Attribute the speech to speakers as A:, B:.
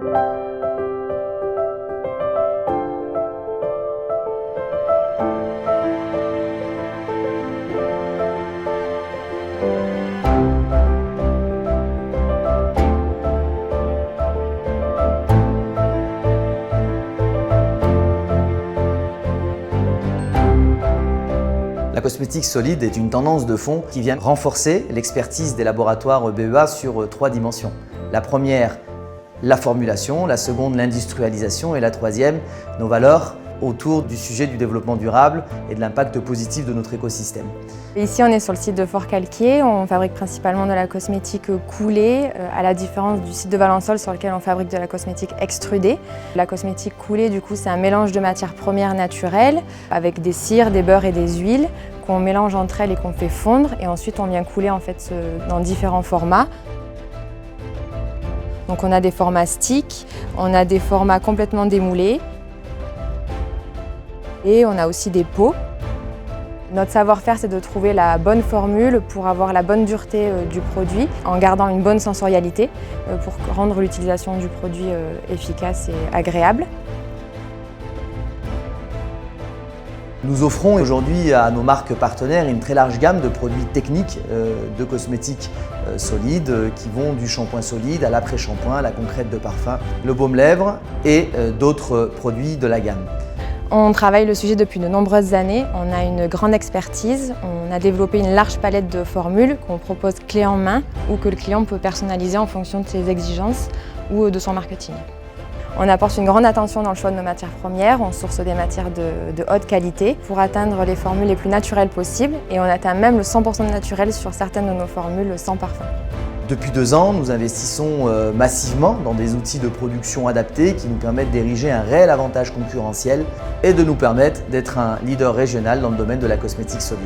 A: La cosmétique solide est une tendance de fond qui vient renforcer l'expertise des laboratoires BEA sur 3 dimensions. La première, la formulation, la seconde, l'industrialisation et la troisième, nos valeurs autour du sujet du développement durable et de l'impact positif de notre écosystème.
B: Ici, on est sur le site de Forcalquier. On fabrique principalement de la cosmétique coulée, à la différence du site de Valençol sur lequel on fabrique de la cosmétique extrudée. La cosmétique coulée, du coup, c'est un mélange de matières premières naturelles avec des cires, des beurres et des huiles qu'on mélange entre elles et qu'on fait fondre. Et ensuite, on vient couler en fait dans différents formats. Donc, on a des formats sticks, on a des formats complètement démoulés. Et on a aussi des pots. Notre savoir-faire, c'est de trouver la bonne formule pour avoir la bonne dureté du produit en gardant une bonne sensorialité pour rendre l'utilisation du produit efficace et agréable.
A: Nous offrons aujourd'hui à nos marques partenaires une très large gamme de produits techniques de cosmétiques solides qui vont du shampoing solide à l'après-shampoing, à la concrète de parfum, le baume-lèvres et d'autres produits de la gamme.
B: On travaille le sujet depuis de nombreuses années, on a une grande expertise, on a développé une large palette de formules qu'on propose clé en main ou que le client peut personnaliser en fonction de ses exigences ou de son marketing. On apporte une grande attention dans le choix de nos matières premières, on source des matières de haute qualité pour atteindre les formules les plus naturelles possibles et on atteint même le 100% de naturel sur certaines de nos formules sans parfum.
A: Depuis 2 ans, nous investissons massivement dans des outils de production adaptés qui nous permettent d'ériger un réel avantage concurrentiel et de nous permettre d'être un leader régional dans le domaine de la cosmétique solide.